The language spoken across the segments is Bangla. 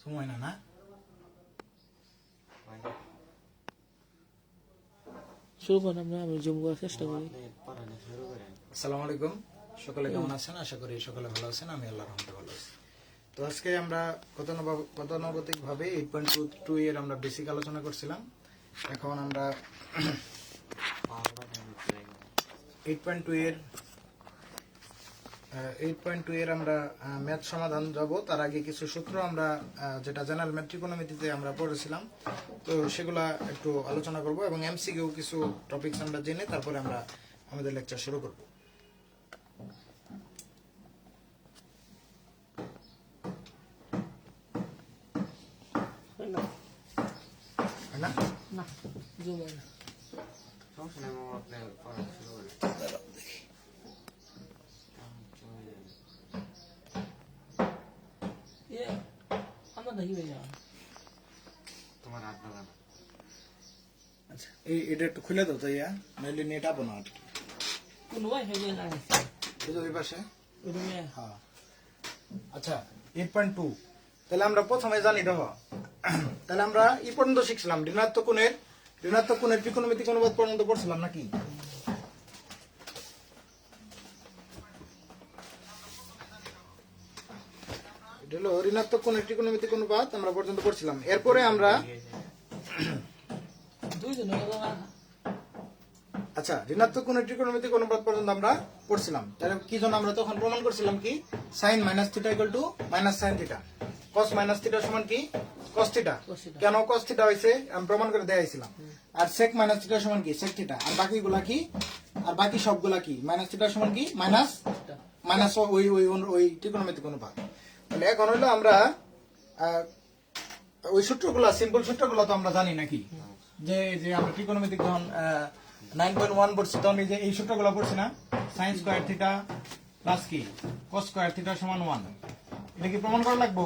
সময় না না শুরু করেন আমরা, আমি জুম করার চেষ্টা করি। আসসালামু আলাইকুম, সকলে কেমন আছেন? আশা করি সকলে ভালো আছেন, আমি আল্লাহর রহমতে ভালো আছি। তো আজকে আমরা গতানুগতিক ভাবে 8.2 এর আমরা বেসিক আলোচনা করছিলাম। এখন আমরা 8.2 এর আমরা ম্যাথ সমাধান যাব। তার আগে কিছু সূত্র আমরা যেটা জেনারেল ম্যাথ ত্রিকোণমিতিতে আমরা পড়েছিলাম, তো সেগুলা একটু আলোচনা করব এবং এমসিকিউ কিছু টপিকস আমরা জেনে তারপরে আমরা আমাদের লেকচার শুরু করব। না হয় না? না জুম হয় না। এ আমরা দেখি ভাই না। আচ্ছা, এটা একটু খুলে দাও তো, নাইলে নেট আপো না। কোন ভাই হয়ে যায় লাগাইছে এই যে ওই পাশে। ওই রুমে। হ্যাঁ, আচ্ছা 8.2। তাহলে আমরা প্রথমে জানি, দেখো তাহলে আমরা এই পর্যন্ত শিখছিলাম ঋণাত্মক কোণের ত্রিকোণমিতিক অনুপাত পর্যন্ত পড়ছিলাম নাকি? এটা হলো ঋণাত্মক কোণের ত্রিকোণমিতিক অনুপাত আমরা পর্যন্ত পড়ছিলাম। এরপরে আমরা দুইজন আচ্ছা ঋণাত্মক কোণের ত্রিকোণমিতিক অনুপাত পর্যন্ত আমরা পড়ছিলাম। তাহলে কি জন্য আমরা তখন প্রমাণ করছিলাম কি sin - θ - sin θ, cos - θ সমান কি cos θ। কেন cos θ হইছে আমি প্রমাণ করে দেখাইছিলাম। আর sec - θ সমান কি sec θ। আর বাকিগুলা কি, আর বাকি সবগুলা কি - θ সমান কি মাইনাস ওই ত্রিকোণমিতিক অনুপাত। তাহলে এখন হলো আমরা ওই সূত্রগুলা, সিম্পল সূত্রগুলা তো আমরা জানি নাকি, যে যে আমরা ত্রিকোণমিতিক যখন 9.1 পড়ছি তখন এই যে এই সূত্রগুলো পড়ছি না, sin স্কয়ার θ প্লাস কি cos স্কয়ার θ সমান 1। এটা কি প্রমাণ করা লাগবে?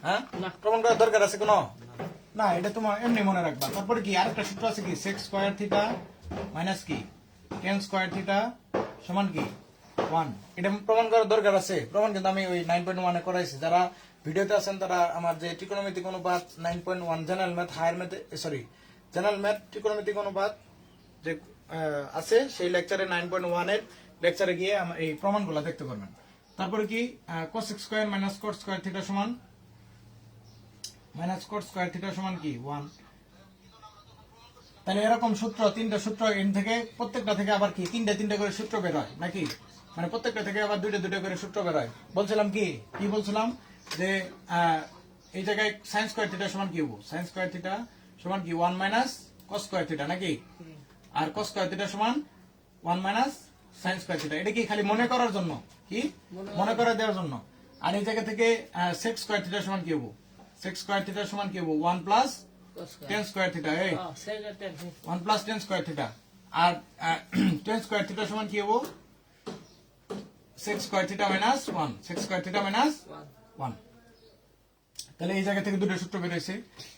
হ্যাঁ, প্রমাণ করার দরকার আছে কোনো? না, এটা তোমার এমনি মনে রাখবা। তারপরে কি আরেকটা সূত্র আছে কি sec স্কয়ার θ মাইনাস কি tan স্কয়ার θ সমান কি 1। এটা প্রমাণ করার দরকার আছে। প্রমাণ কিন্তু আমি ওই 9.1 এ করাইছি। যারা ভিডিওতে আছেন তারা আমার যে ত্রিকোণমিতিক অনুপাত 9.1 জেনারেল ম্যাথ জেনারেল ম্যাথ ত্রিকোণমিতিক অনুপাত যে আছে সেই লেকচারে 9.1 এর লেকচারে গিয়ে এই প্রমাণগুলো দেখতে পারবেন। তারপরে কি cos square minus cot square θ সমান cot স্কয়ার θ সমান কি 1। তাহলে এরকম সূত্র, তিনটা সূত্র এন থেকে প্রত্যেকটা থেকে আবার কি তিনটা করে সূত্র বের হয় নাকি, মানে প্রত্যেকটা থেকে আবার দুইটা করে সূত্র বের হয়। বলছিলাম কি বলছিলাম যে এই জায়গায় sin স্কয়ার θ সমান কি হবো, sin স্কয়ার θ সমান কি 1 মাইনাস cos স্কয়ার θ নাকি, আর cos স্কয়ার θ সমান 1 মাইনাস sin স্কয়ার θ। এটা কি খালি মনে করার জন্য, কি মনে করে দেওয়ার জন্য। আর এই জায়গা থেকে sec স্কয়ার θ সমান কি হবো, sec স্কয়ার θ সমান কি হবো 1 plus tan square θ, 1 plus tan square θ। আর tan স্কয়ার θ সমান কি হবো sec স্কয়ার θ মাইনাস 1, sec স্কয়ার θ মাইনাস 1। তাহলে এই জায়গা থেকে দুটো সূত্র বের হয়েছে।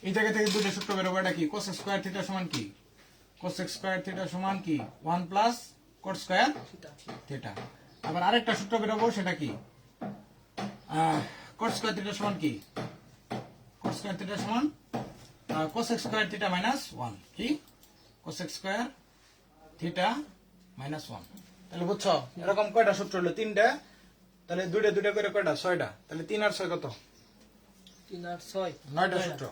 এই জায়গা থেকে দুটো সূত্র বের হবে, এটা কি cos স্কয়ার θ সমান কি cos স্কয়ার θ সমান কি 1 প্লাস cot স্কয়ার θ। আবার আরেকটা সূত্র বের হবে, সেটা কি cot স্কয়ার θ সমান কি cot স্কয়ার θ সমান cos স্কয়ার θ মাইনাস 1, কি cos স্কয়ার θ মাইনাস 1। তাহলে বুঝছো এরকম কয়টা সূত্র হলো? তিনটা। তাহলে দুইটা করে কয়টা? 6টা। তাহলে 3 আর 6 কত? 3 আর 6 9টা সূত্র।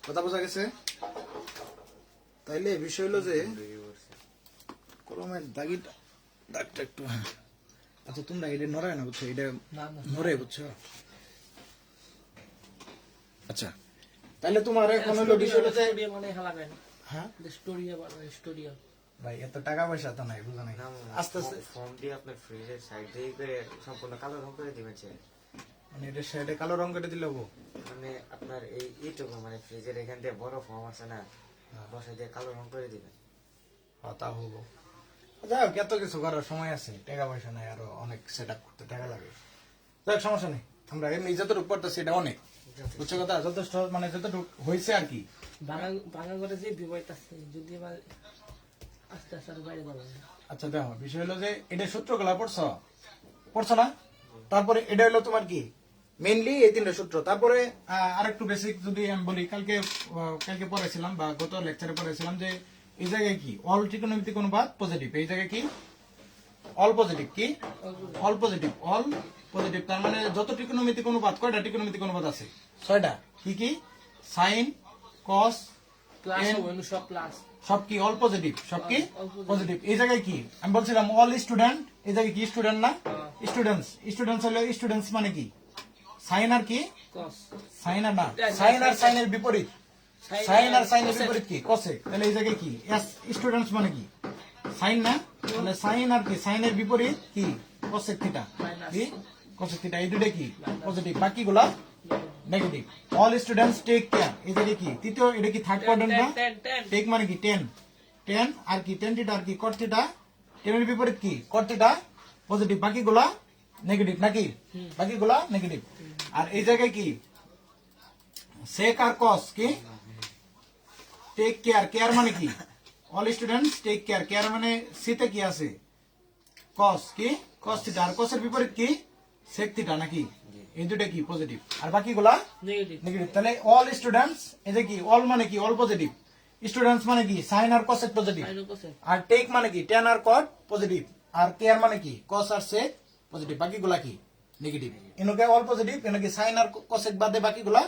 কথা বোঝা গেছে? তাইলে বিষয় হলো যে কলমের দাগটা একটু, আচ্ছা তোমরা এটা নড়ায় না, বুঝছো, এটা নড়ে, বুঝছো। আচ্ছা তাহলে তোমার এখন হলো বিষয় হলো যে মানে হালাবেন। হ্যাঁ, স্টোরিয়া ভাই এত টাকা পয়সা তো নাই, বুঝো নাই। আস্তে আস্তে ফর্ম দিয়ে আপনার ফ্রিজের সাইড দিয়ে করে সম্পূর্ণ কালো রং করে দিবেন। মানে এটা সাইডে কালো রং করে দিলে হবো। মানে আপনার এইটুকু মানে ফ্রিজের এখান দিয়ে বড় ফর্ম আছে না, বসে দিয়ে কালো রং করে দিবেন। তা হবো। যাই হোক, এত কিছু করার সময় আছে, টাকা পয়সা নাই, আরো অনেক সেট আপ করতে টাকা লাগে। যাই সমস্যা নেই, আমরা এমনি যতটুকু পড়তেছি এটা অনেক, বুঝছো কথা, যথেষ্ট, মানে যতটুকু হয়েছে আর কি। ভাঙা করে যে বিপদ আছে, যদি আবার আস্তে আস্তে বাইরে যাবে। আচ্ছা দেখো, বিষয় হলো যে এটা সূত্রগুলা পড়ছো না, তারপরে এটা হলো তোমার কি মেইনলি এই তিনটা সূত্র। তারপরে আরেকটু বেসিক যদি আমি বলি, কালকে পড়াইছিলাম বা গত লেকচারে পড়াইছিলাম যে এই জায়গায় কি অল ত্রিকোণমিতিক অনুপাত পজিটিভ, এই জায়গায় কি অল পজিটিভ, কি অল পজিটিভ, অল পজিটিভ। তার মানে যত ত্রিকোণমিতিক অনুপাত, কয়টা ত্রিকোণমিতিক অনুপাত আছে? 6টা। কি কি? সাইন, কস, প্লাস টেন, হবে সব প্লাস। সব কি অল পজিটিভ, সব কি All positive. পজিটিভ। এই জায়গায় কি আমি বলছিলাম অল স্টুডেন্ট, এই জায়গায় কি স্টুডেন্ট না? স্টুডেন্টস। স্টুডেন্টস হলো স্টুডেন্টস মানে কি সাইন আর কি কস সাইন আর না, Tan, সাইন আর sin, সাইনের বিপরীত, Sin সাইন আর আর সাইনের cosec। বিপরীত কি কসেক। তাহলে এই জায়গায় কি এস স্টুডেন্টস মানে কি সাইন না, তাহলে সাইন আর কি সাইনের বিপরীত কি কসেক থিটা, Minus। কি কসেক থিটা। এই দুটো কি পজিটিভ, বাকিগুলা negative. All students take care, এই জায়গায় কি তৃতীয়, এটা কি থার্ড কোয়াড্রেন্ট না? 10 টেক মানে কি 10 10 আর কি 10 থিটা আর কি cot থিটা, 10 এর বিপরীত কি cot থিটা পজিটিভ, বাকিগুলা নেগেটিভ নাকি, বাকিগুলা নেগেটিভ। আর এই জায়গায় কি sec আর cos কি টেক কেয়ার, কেয়ার মানে কি all students take care, care মানে সিতে কি আছে cos, কি cos থিটা, আর cos এর বিপরীত কি sec থিটা নাকি, এই দুটো কি পজিটিভ আর বাকিগুলা নেগেটিভ। নেগেটিভ। তাহলে অল স্টুডেন্টস, এই যে কি অল মানে কি অল পজিটিভ, স্টুডেন্টস মানে কি সাইন আর কসেক পজিটিভ, সাইন কোসেক। আর টেক মানে কি টেন আর কট পজিটিভ, আর কেয়ার মানে কি কস আর সেক পজিটিভ, বাকিগুলা কি নেগেটিভ। এনকে অল পজিটিভ, এনকে সাইন আর কসেক বাদে বাকিগুলা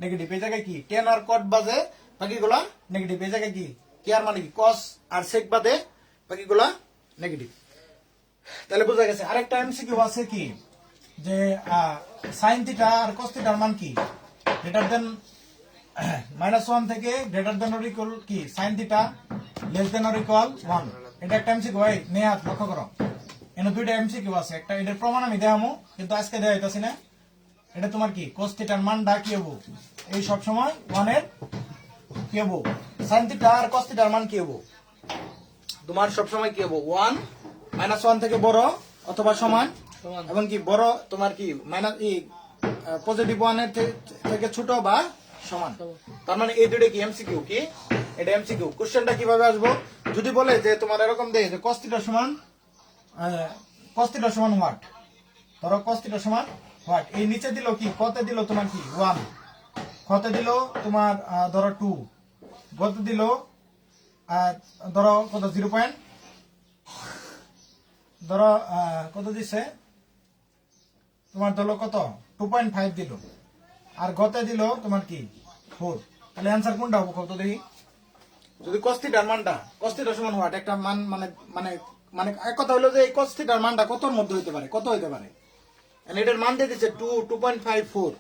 নেগেটিভ। এই জায়গায় কি টেন আর কট বাদে বাকিগুলা নেগেটিভ। এই জায়গায় কি কেয়ার মানে কি কস আর সেক বাদে বাকিগুলা নেগেটিভ। তাহলে বোঝা গেছে। আরেকটা এমসিকিউ আছে কি যে সাইন থিটা আর কস থিটার মান কি গ্রেটার দেন -1 থেকে গ্রেটার দেন অর ইকুয়াল কি sine theta less than or equal 1। এটা একটা এমসিকিউ ভাই, নেহাত লক্ষ্য করো, এখানে দুইটা এমসিকিউ আছে। একটা এটার প্রমাণ আমি দেখামু, কিন্তু আজকে দেখাইতাছি না। এটা তোমার কি cos থিটার মানটা কি হবো, এই সব সময় 1 এর কি হবো, সাইন থিটা আর cos থিটার মান কি হবো তোমার সব সময় কি হবো 1 -1 থেকে বড় অথবা সমান, সমান। এবং কি বড় তোমার কি মাইনাস পজিটিভ 1 এর থেকে ছোট বা সমান। তার মানে এই দুটো কি এমসিকিউ, কি এটা এমসিকিউ। কোশ্চেনটা কিভাবে আসবো, যদি বলে যে তোমার এরকম দেয় যে cos থিটা সমান হোয়াট, ধরো cos থিটা সমান হোয়াট, এই নিচে দিল কি কতে দিল তোমার কি 1, কতে দিল তোমার ধরো 2, গতে দিল ধরো কত 0 পয়েন্ট, ধরো কত দিছে তোমার ধরো কত 2.5 দিল, আর গতে দিল তোমার কি 4। তাহলে অ্যান্সার কোনটা হবে কত দেখি। যদি cos থিটার মানটা cos থিটা সমান হোয়াট একটা মান মানে মানে মানে এক কথা হলো যে এই cos থিটার মানটা কতর মধ্যে হইতে পারে, কত হইতে পারে, এটার মান দিয়ে দিচ্ছে 2.54,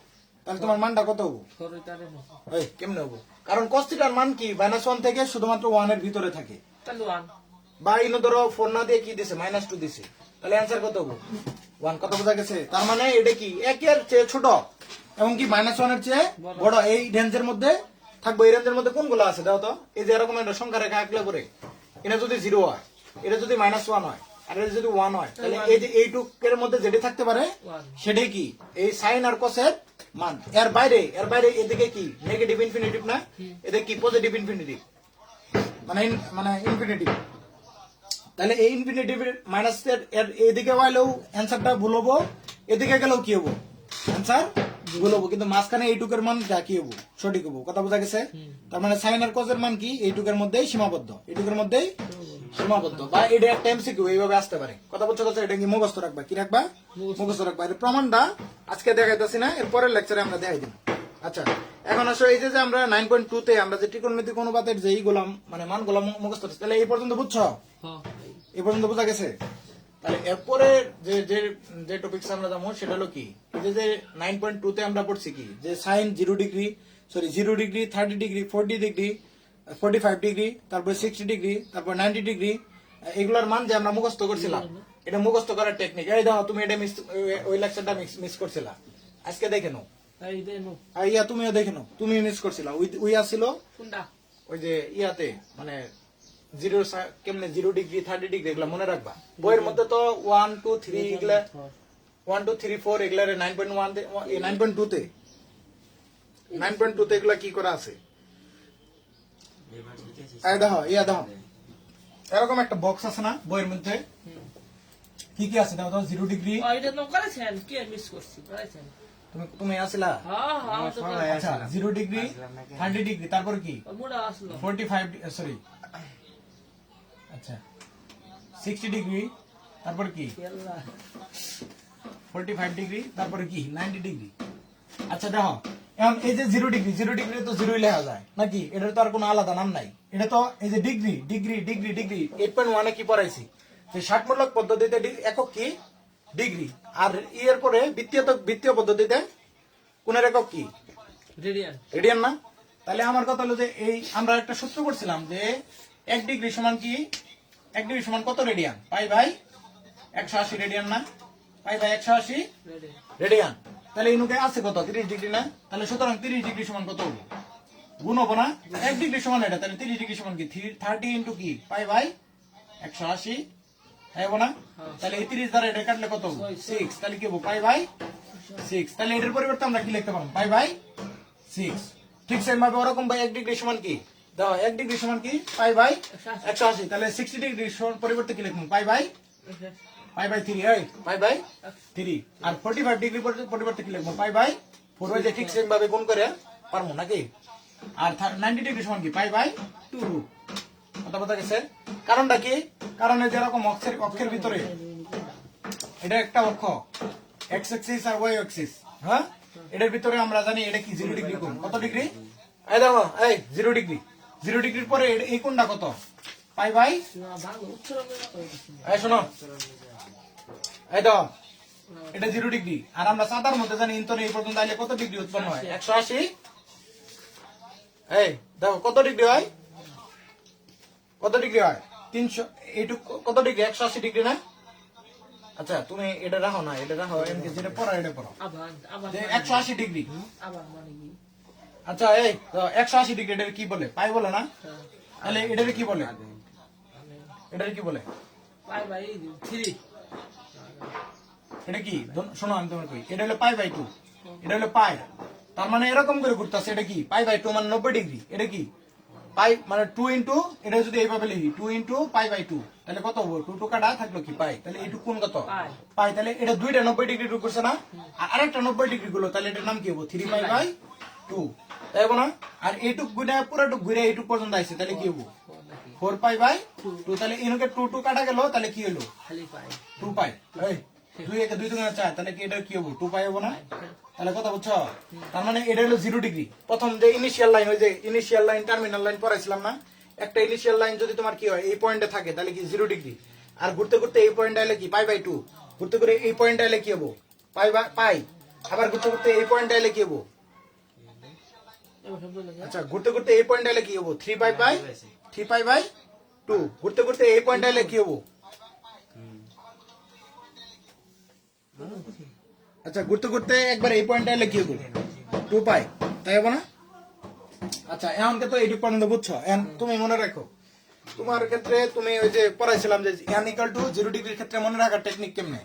তাহলে তোমার মানটা কত হবো, সরইতারে না। এই কেমনে হবো, কারণ cos থিটার মান কি -1 থেকে শুধুমাত্র 1 এর ভিতরে থাকে, তাহলে 1। বা ইনো ধরো 4 না দিয়ে কি দিছে -2 দিছে, তাহলে অ্যান্সার কত হবো 1। কত বোঝা গেছে। তার মানে এটা কি 1 এর চেয়ে ছোট এবং কি -1 এর চেয়ে বড়, এই রেঞ্জের মধ্যে থাকবে। এই রেঞ্জের মধ্যে কোনগুলো আছে দাও তো। এই যে এরকম একটা সংখ্যা রেখা আঁকলে পরে এটা যদি 0 হয়, এটা যদি -1 হয়, আর এটা যদি 1 হয়, তাহলে এই যে এইটুকের মধ্যে যেটা থাকতে পারে সেটাই কি এই সাইন আর কসের মান। এর বাইরে এদিকে কি নেগেটিভ ইনফিনিটিভ না, এদিকে কি পজিটিভ ইনফিনিটিভ, মানে মানে ইনফিনিটিভ। তাহলে এই ইনফিনিটিভ মাইনাস এর এদিকে হইলেও অ্যান্সারটা ভুল হবো, এদিকে গেলেও কি হবো অ্যান্সার ভুল হবো, কিন্তু মাঝখানে এইটুকের মান কি হবো সঠিক হবো। কথা বোঝা গেছে। তার মানে সাইন আর কসের মান কি এইটুকের মধ্যেই সীমাবদ্ধ, এইটুকের মধ্যেই সীমাবদ্ধ, বা এটা একটা এমসিকিউ এইভাবে আসতে পারে। কথা বলছো কথা, এটা কি মুখস্থ রাখবা, কি রাখবা মুখস্থ রাখবা। এর প্রমাণটা আজকে দেখাইতেছি না, এর পরের লেকচারে আমরা দেখাই দিব। আচ্ছা, এখন আসো এই যে আমরা 9.2 তে আমরা যে ত্রিকোণমিতিক অনুপাতের যে এইগুলো মানে মানগুলো মুখস্থ, তাহলে এই পর্যন্ত বুঝছো, হ্যাঁ। এই পর্যন্ত বোঝা গেছে। তাহলে এরপরে যে যে যে টপিকস আমরা যাবো সেটা হলো কি, এই যে 9.2 তে আমরা পড়ছি কি যে sine 0 degree 30 degree 40 degree 45 degree, তারপর 60 ডিগ্রি, তারপর 90 ডিগ্রি, এগুলোর মান যে আমরা মুখস্থ করছিলাম, এটা মুখস্থ করার টেকনিক। এই দেখো তুমি এটা ওই লেকচারটা মিস করছিলা, আজকে দেখে নাও। এই দেনো ইয়া তুমিও দেখে নাও, তুমি মিস করছিলা। ওই আসছিল কোনটা? ওই যে ইয়াতে মানে 0 কেমনে 0 ডিগ্রি 30 ডিগ্রি এগুলা মনে রাখবা। বইয়ের মধ্যে তো 1 2 3 এগুলা 1 2 3 4 এগুলা 9.1 তে 9.2 তে 9.2 তে এগুলা কি করা আছে। এই দেখো ইয়া দেখো এরকম একটা বক্স আছে না বইয়ের মধ্যে, কি কি আছে দেখো তো 0 ডিগ্রি। ও এটা তো করেছেন, কি মিস করছি করেছেন। তুমি আসলা? হ্যাঁ আমার তো সবাই আচ্ছা, 0 ডিগ্রি, আসলাম নাকি? 30 ডিগ্রি, তারপর কি? মোটা আসলো 45 সরি, আচ্ছা 60 ডিগ্রি, তারপর কি? আল্লাহ 45 ডিগ্রি, তারপরে কি? 90 ডিগ্রি। আচ্ছা দেখো, এখন এই যে 0 ডিগ্রি, 0 ডিগ্রি তো 0ই লেখা যায় নাকি? এটার তো আর কোনো আলাদা নাম নাই। এটা তো এই যে ডিগ্রি ডিগ্রি ডিগ্রি ডিগ্রি 8.1 কি পড়াইছি যে ষাটমূলক পদ্ধতিতে একক কি? ডিগ্রি। আর এর পরে বৃত্তীয় পদ্ধতিতে কোনের একক কি? রেডিয়ান রেডিয়ান না? তাহলে আমার কথা হলো যে এই আমরা একটা সূত্র করছিলাম যে 1 ডিগ্রি সমান কি? 1 ডিগ্রি সমান কত রেডিয়ান? পাই ভাই 180 রেডিয়ান না? পাই ভাই 180 রেডিয়ান রেডিয়ান। তাহলে ইনুকে আছে কত? 30 ডিগ্রি না? তাহলে সুতরাং 30 ডিগ্রি সমান কত হবো? গুণ হবো না? 1 ডিগ্রি সমান এটা, তাহলে 30 ডিগ্রি সমান কি? 30 ইন্টু কি? পাই ভাই 180, হবো না? তাহলে এই 30 দ্বারা এটা কাটলে কত হবো? 6, তাহলে কি হবো? পাই ভাই 6। তাহলে এটার পরিবর্তে আমরা কি লিখতে পারবো? পাই ভাই 6। ঠিক সেম ভাবে ওরকম ভাই 1 ডিগ্রি সমান কি? দাও 1 ডিগ্রি সমান কি? পাই ভাই 180। তাহলে 60 ডিগ্রি পরিবর্তে কি লিখবো? পাই ভাই 3, এই পাই ভাই 3। আর 45 ডিগ্রি পরিবর্তে কি লিখবো? পাই ভাই 4। ওই যে ঠিক সেম ভাবে গুণ করে পারবো নাকি? আর 90 ডিগ্রি সমান কি? পাই ভাই 2। কথা বলতে গেছে? কারণটা কি? কারণ এই যেরকম অক্ষের ভিতরে এটা একটা অক্ষ, এক্স অ্যাক্সিস আর ওয়াই অ্যাক্সিস, হ্যাঁ, এটার ভিতরে আমরা জানি এটা কি 0 ডিগ্রি কোণ। কত ডিগ্রি? এই দেখো, এই 0 ডিগ্রি, 0 ডিগ্রির পরে এই কোণটা কত? পাই ভাই, না ভালো উচ্চারণ এই শোনো, এই দেখো এটা 0 ডিগ্রি। আর আমরা সাদার মধ্যে জানি ইন্তরে এই পর্যন্ত আইলে কত ডিগ্রি উৎপন্ন হয়? 180। এই দেখো কত ডিগ্রি হয়? কত ডিগ্রি হয়? 300। এইটুকু কত ডিগ্রি? 180 ডিগ্রি না? আচ্ছা তুমি এটা রাখো না, এটা রাখো, এমনি যেটা পড়া এটা পড়ো আবার আবার যে 180 ডিগ্রি। আবার মানে কি আচ্ছা এই তো 180 ডিগ্রি এটার কি বলে? পাই বলে না? তাহলে এটার কি বলে? এটার কি বলে? পাই ভাই 3 এটা কি? শোনো আমি তোমার কই, এটা হলো পাই বাই 2, এটা হলো পাই। তার মানে এরকম করে ঘুরতেছে, এটা কি? পাই বাই 2 মানে 90 ডিগ্রি। এটা কি? পাই মানে 2 ইন্টু, এটা যদি এইভাবে লিখি 2 ইন্টু পাই বাই 2, তাহলে কত হবো? 2 কাটা থাকলো কি? পাই। তাহলে এইটুকু কোন কত? পাই। পাই। তাহলে এটা দুইটা 90 ডিগ্রি টুক করছে না? আর আরেকটা 90 ডিগ্রি গুলো, তাহলে এটার নাম কি হবো? 3 পাই বাই 2, তাই হবো না? আর এইটুক গুণা পুরোটুক ঘুরে এইটুক পর্যন্ত আসছে, তাহলে কি হবো? 4 পাই বাই 2। তাহলে এনুকে 2 কাটা গেল, তাহলে কি হলো? খালি পাই 2 পাই। এই 2 একে 2 দুগুণে 4, তাহলে কি এটা কি হবো? 2 পাই হবো না? তাহলে কথা বুঝছো? তার মানে এটা হলো 0 ডিগ্রি। প্রথম যে ইনিশিয়াল লাইন, ওই যে ইনিশিয়াল লাইন টার্মিনাল লাইন পড়াইছিলাম না, একটা ইনিশিয়াল লাইন যদি তোমার কি হয় এই পয়েন্টে থাকে তাহলে কি 0 ডিগ্রি। আর ঘুরতে ঘুরতে এই পয়েন্টে আইলে কি? Pi by 2। ঘুরতে ঘুরে এই পয়েন্টে আইলে কি হবো? Pi by pi. আবার ঘুরতে ঘুরতে এই পয়েন্টে আইলে কি হবো? এবার শব্দ লাগে আচ্ছা ঘুরতে ঘুরতে এই পয়েন্টে আইলে কি হবো? 3 পাই বাই 3 পাই বাই 2। ঘুরতে ঘুরতে এই পয়েন্টে আইলে কি হবো? আচ্ছা ঘুরতে ঘুরতে একবার এই পয়েন্টে আইলে কি হবো? 2 পাই, তাই হবো না? আচ্ছা এমনকে তো এইটুকু পর্যন্ত বুঝছো। এখন তুমি মনে রাখো, তোমার ক্ষেত্রে তুমি ওই যে পড়াইছিলাম যে n ইকুয়াল টু 0 ডিগ্রির ক্ষেত্রে মনে রাখার টেকনিক কেমনে?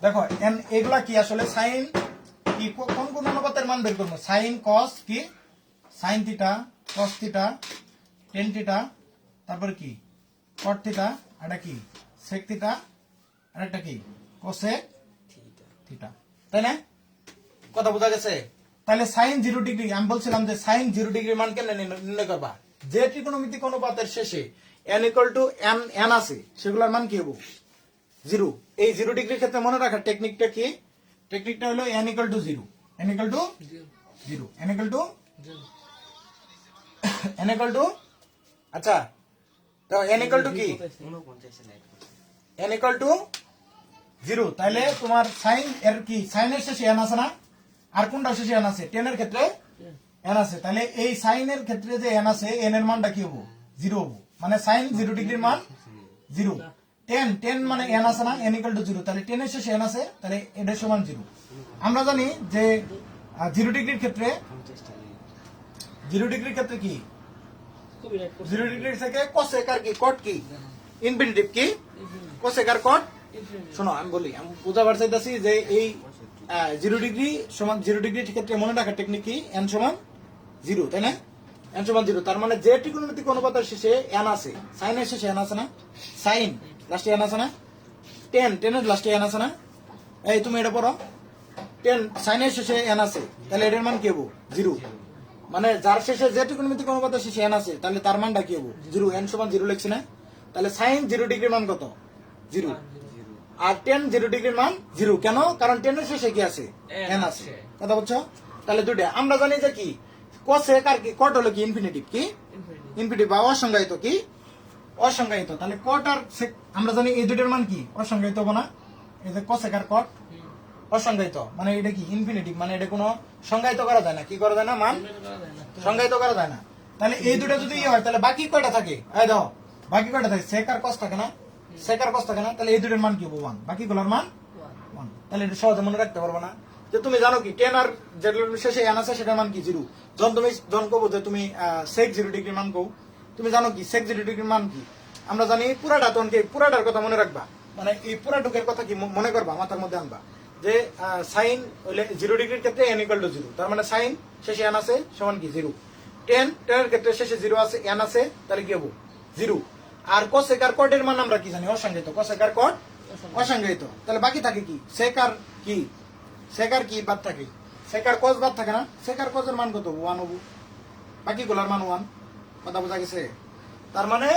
দেখো n এগুলা কি আসলে সাইন কি কোন কোন অনুপাতের মান বের করবো? সাইন কস কি? Sine theta, cos theta, tan theta, তারপর কি কট থিটা, এটা কি সেক থিটা, আর একটা কি কোসেক থিটা, তাই না? কথা বোঝা গেছে? তাহলে সাইন 0 ডিগ্রি, আমি বলছিলাম যে সাইন 0 ডিগ্রির মান কেমনে নির্ণয় করবা? যে ত্রিকোণমিতিক অনুপাতের শেষে n ইকুয়াল টু n আছে সেগুলোর মান কি হবো? 0। এই 0 ডিগ্রির ক্ষেত্রে মনে রাখার টেকনিকটা কি? টেকনিকটা হলো n equal to 0, n equal to 0, n equal to n equal to, আচ্ছা তো n ইকুয়াল টু কি? 49 n ইকুয়াল টু 0। তাহলে তোমার সাইন এর কি? সাইনের শেষে n আছে না? আর কোনটা শেষে n আছে? 10 এর ক্ষেত্রে n আছে। তাহলে এই সাইনের ক্ষেত্রে যে n আছে, n এর মানটা কি হবো? 0 হবো। মানে সাইন 0 ডিগ্রির মান 0। 10 মানে n আছে না? n equal to 0। তাহলে 10 এর শেষে n আছে, তাহলে এটা সমান 0। আমরা জানি যে 0 ডিগ্রির ক্ষেত্রে 0 ডিগ্রির ক্ষেত্রে কি? খুবই রাইট 0 ডিগ্রির থেকে কোসেক আর কি কট কি? ইনফিনিটিভ কি? কোসেক আর কট। শোনো আমি বলি, আমি বুঝাবার চাইতেছি যে এই 0 ডিগ্রি সমান 0 ডিগ্রির ক্ষেত্রে মনে রাখার টেকনিক কি? n সমান 0, তাই না? n সমান 0। তার মানে যে ত্রিকোণমিতিক অনুপাতের শেষে n আছে, সাইনের শেষে n আছে না? সাইন লাস্টে n আছে না? 10 এর লাস্টে n আছে না? এই তুমি এটা পড়ো, 10 সাইনের শেষে n আছে তাহলে এটার মান কি হবে 0 মানে যার শেষে যে ত্রিকোণমিতিক অনুপাতের শেষে n আছে তাহলে তার মানটা কি হবে 0 n সমান 0 লিখছি না তাহলে sin 0 ডিগ্রির মান কত 0 আর 10 0 ডিগ্রির মান 0 কেন কারণ 10 এর শেষে কি আছে n আছে কথা বলছো তাহলে দুইটা আমরা জানি যে কি cosec আর কি cot হলো কি ইনফিনিটিভ কি ইনফিনিটিভ বা অসংজ্ঞায়িত কি অসংজ্ঞায়িত তাহলে cot আর sec আমরা জানি এই দুইটার মান কি অসংজ্ঞায়িত হবে না এই যে cosec আর cot অসংজ্ঞায়িত মানে এটা কি ইনফিনিটিভ মানে এটা কোনো সংজ্ঞায়িত করা যায় না কি করা যায় না মান সংজ্ঞায়িত করা যায় না তাহলে এই দুটো যদি হয় তাহলে বাকি কয়টা থাকে এই দাও বাকি কয়টা থাকে sec আর cos থাকে না sec আর cos থাকে না তাহলে এই দুটোর মান কি হবে 1 বাকিগুলোর মান 1 তাহলে এটা সহজে মনে রাখতে পারবে না যে তুমি জানো কি 10 আর যেগুলোর শেষে n আছে সেটার মান কি 0 যখন কব যে তুমি sec 0 ডিগ্রি মান কও তুমি জানো কি sec 0 ডিগ্রির মান কি আমরা জানি পুরাটা তখন কি পুরাটার কথা মনে রাখবা মানে এই পুরাটুকের কথা কি মনে করবা মাথার মধ্যে আনবা যে sin হইলে 0 ডিগ্রির ক্ষেত্রে n = 0 তার মানে sin শেষে n আছে সমান কি 0 10 এর ক্ষেত্রে শেষে 0 আছে n আছে তাহলে কি হবে 0 আর cosec আর cot এর মান আমরা কি জানি অসংজ্ঞায়িত cosec আর cot অসংজ্ঞায়িত তাহলে বাকি থাকে কি sec আর কি sec আর কি বাদ থাকে sec আর cos বাদ থাকে না sec আর cos এর মান কত 1 হবে বাকিগুলোর মান 1 কথা বোঝা গেছে তার মানে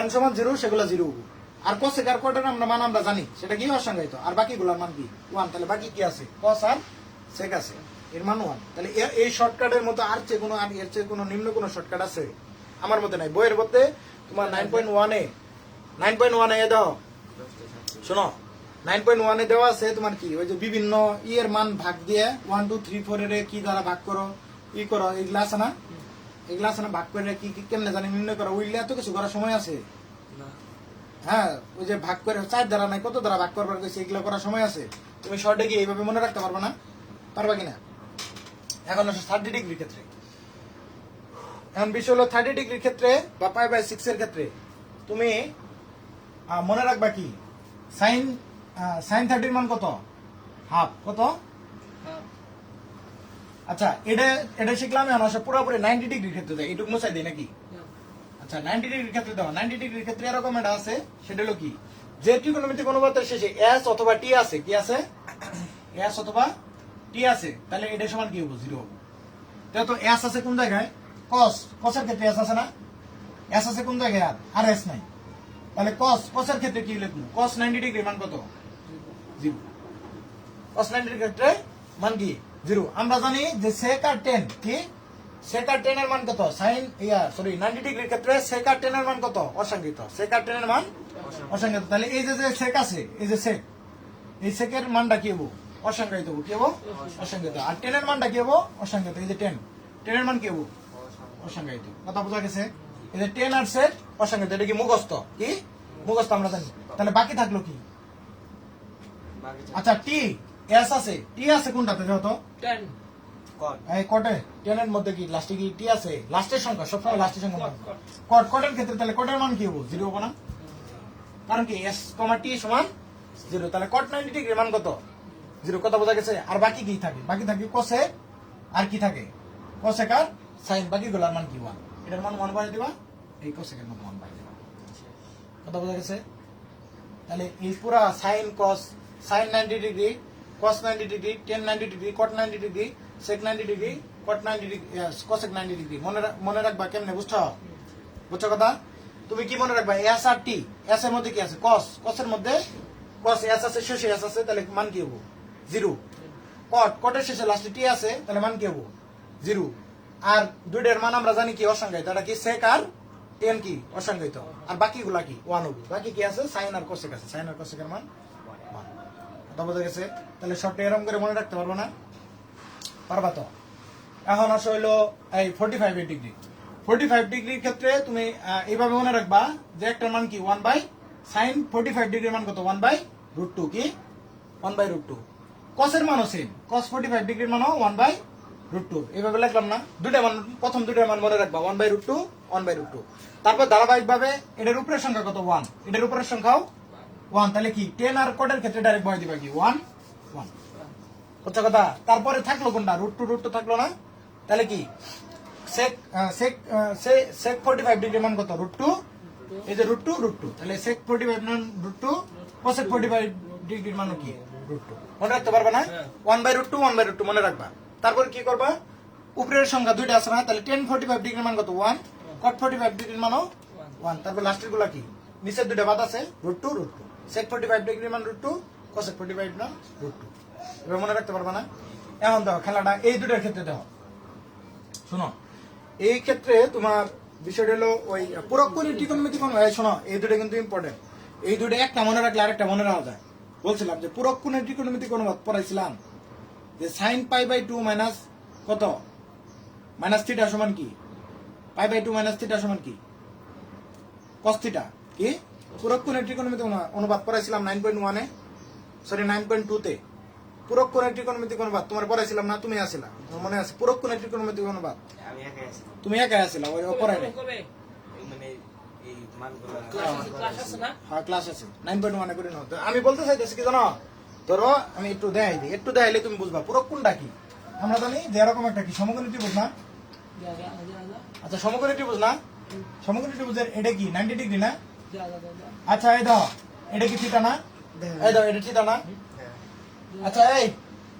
n সমান 0 সেগুলো 0 হবে আর cosec আর cot এর আমরা জানি সেটা কি অসংজ্ঞায়িত আর বাকিগুলোর মান কি 1 তাহলে বাকি কি আছে cos আর sec আছে এর মান 1 তাহলে এই শর্টকাটের মতো আর এর চেয়ে কোনো নিম্ন কোনো শর্টকাট আছে আমার মতে নাই বইয়ের মধ্যে তোমার 9.1 এ দাও শোনো 9.1 এ দেওয়া আছে তোমার কি ওই যে বিভিন্ন এর মান ভাগ দিয়ে 1 2 3 4 এর কি দ্বারা ভাগ করো করো এগুলা আছে না ভাগ করে কি কেমনে জানি নির্ণয় করো ওইগুলা এত কিছু করার সময় আছে হ্যাঁ ওই যে ভাগ করে 4 দ্বারা নাই কত দ্বারা ভাগ করবার কইছে এগুলা করার সময় আছে তুমি শর্টে কি এইভাবে মনে রাখতে পারবে না পারবা কিনা এখন আসো 30 ডিগ্রির ক্ষেত্রে এখন বিষয় হলো 30 ডিগ্রির ক্ষেত্রে বা π/6 এর ক্ষেত্রে তুমি মনে রাখবা কি sin 30 এর মান কত হাফ কত আচ্ছা এটা শিখলাম এখন আসলে পুরোপুরি 90 ডিগ্রির ক্ষেত্রে দেয় এটুকু মুছাই দেই নাকি আচ্ছা 90 ডিগ্রির ক্ষেত্রে দাও 90 ডিগ্রির ক্ষেত্রে এরকম এটা আছে সেটা হলো কি যে ত্রিকোণমিতিক অনুপাতের শেষে s অথবা t আছে কি আছে s অথবা t আছে তাহলে এটা সমান কি হবে 0 তাহলে তো s আছে কোন জায়গায় cos এর ক্ষেত্রে s আছে না s আছে কোন জায়গায় আর s নাই তাহলে cos এর ক্ষেত্রে কি লিখব cos 90 ডিগ্রি মান কত 0 cos 90 ডিগ্রির ক্ষেত্রে মান কি 0 আমরা জানি যে sec আর tan কি sec আর tan এর মান কত sin 90 ডিগ্রির ক্ষেত্রে sec আর tan এর মান কত অসংজ্ঞায়িত sec আর tan এর মান অসংজ্ঞায়িত তাহলে এই যে sec আছে এই যে sec এই sec এর মানটা কি হবে অসংজ্ঞায়িত কি হবে অসংজ্ঞায়িত আর tan এর মানটা কি হবে অসংজ্ঞায়িত এই যে tan এর মান কি হবে অসংজ্ঞায়িত কথা বোঝা গেছে এই যে tan আর sec অসংজ্ঞায়িত এটা কি মুখস্থ কি মুখস্থ আমরা জানি তাহলে বাকি থাকলো কি আচ্ছা t s আছে t আছে কোনটাতে যত 10 এই কটে 10 এর মধ্যে কি লাস্টে কি t আছে লাস্টের সংখ্যা সবসময় লাস্টের সংখ্যা কটের ক্ষেত্রে তাহলে কটের মান কি হবে 0 হবে না কারণ কি s, t সমান 0 তাহলে cot 90 ডিগ্রি মান কত 0 কথা বোঝা গেছে আর বাকি কি থাকে বাকি থাকে cosec আর কি থাকে cosec আর sin বাকিগুলোর মান কি 1 এটার মান 1 বাড়িয়ে দিবা এই cosec এর মান 1 বাড়িয়ে দিবা কথা বোঝা গেছে তাহলে এই পুরা sin cos sin 90 degree cos 90 degree tan 90 degree cot 90 degree sec 90 degree cot 90 degree cosec 90 degree মনে রাখবা কেমনে বুঝছো কথা তুমি কি মনে রাখবা s আর t s এর মধ্যে কি আছে cos এর মধ্যে cos s আছে শেষে s আছে তাহলে মান কি হবে 0 cot এর শেষে লাস্টে t আছে তাহলে মান কি হবে 0 আর দুইটার মান আমরা জানি কি অসংজ্ঞায়িত এটা কি sec আর tan কি অসংজ্ঞায়িত আর বাকিগুলা কি 1 হবে বাকি কি আছে sin আর cosec আছে sin আর cosec এর মান 1 কথা বোঝা গেছে তাহলে শর্টে এরকম করে মনে রাখতে পারবো না পারবা তো এখন আসলে হলো এই 45 ডিগ্রি 45 ডিগ্রির ক্ষেত্রে তুমি এইভাবে মনে রাখবা যে একটার মান কি 1/sin 45 ডিগ্রির মান কত 1/√2 কি 1/√2 cos এর মানও সেম cos 45 ডিগ্রির মানও 1/√2 এইভাবে লিখলাম না দুইটা মান প্রথম দুইটার মান মনে রাখবা 1/√2 1/√2 তারপর ধারাবাহিকভাবে এটার উপরের সংখ্যা কত 1 এটার উপরের সংখ্যাও 1 তাহলে কি 10 আর cot এর ক্ষেত্রে ডাইরেক্ট বসাই দিবা কি 1 1 বুঝছো কথা তারপরে থাকলো কোনটা √2 থাকলো না তাহলে কি sec 45 ডিগ্রি মান কত √2 এই যে √2 তাহলে sec 45 মান √2 cosec 45 ডিগ্রির মান কি √2 মনে রাখতে পারবে না? 1/√2 1/√2 মনে রাখবা। তারপর কি করবা? উপরের সংখ্যা দুইটা আছে না, তাহলে tan 45 ডিগ্রির মান কত? 1, cot 45 ডিগ্রির মানও 1। তারপর লাস্টের গুলা কি? নিচের দুইটা বাদ আছে √2 √2, sec 45 ডিগ্রির মান √2, cosec 45 মান √2। এবার মনে রাখতে পারবা না? এখন দেখো খেলাটা এই দুটার ক্ষেত্রে দেখো, শোনো এই ক্ষেত্রে তোমার বিষয়টা হলো ওই পূরক কোণের ত্রিকোণমিতিক অনুপাত। শোনো এই দুটো কিন্তু ইম্পর্টেন্ট, এই দুটো একটা মনে রাখলে আরেকটা মনে রাখা যায়। বলছিলাম যে পূরক কোণের ত্রিকোণমিতিক অনুপাত পড়াইছিলাম যে sin π/2 মাইনাস কত মাইনাস থিটা সমান কি π/2 মাইনাস থিটা সমান কি cos থিটা। কি পূরক কোণের ত্রিকোণমিতিক অনুপাত পড়াইছিলাম 9.1 এ, সরি 9.2 তে। পূরক কোণের ত্রিকোণমিতিক অনুপাত তোমার পড়াইছিলাম না? তুমি আসিলা, তোমার মনে আছে? পূরক কোণের ত্রিকোণমিতিক অনুপাত আমি একাই আছি, তুমি একাই আসিলা, ওই পড়াই নাই। কবে মানে এই মানগুলো ক্লাস আছে না? হ্যাঁ ক্লাস আছে 9.1 এ করে নাও। তো আমি বলতে চাইতেছি কি জানো, ধরো আমি একটু দেখাই দিই, একটু দেখাইলে তুমি বুঝবা পূরক কোণটা কি। আমরা জানি যে এরকম একটা কি সমকোণী ত্রিভুজ না? যা যা যা যা আচ্ছা সমকোণী ত্রিভুজ না? সমকোণী ত্রিভুজের এটা কি 90 ডিগ্রি না? যা যা যা আচ্ছা এই দাও, এটা কি থিটা না? এই দাও, এটা থিটা না? হ্যাঁ আচ্ছা এই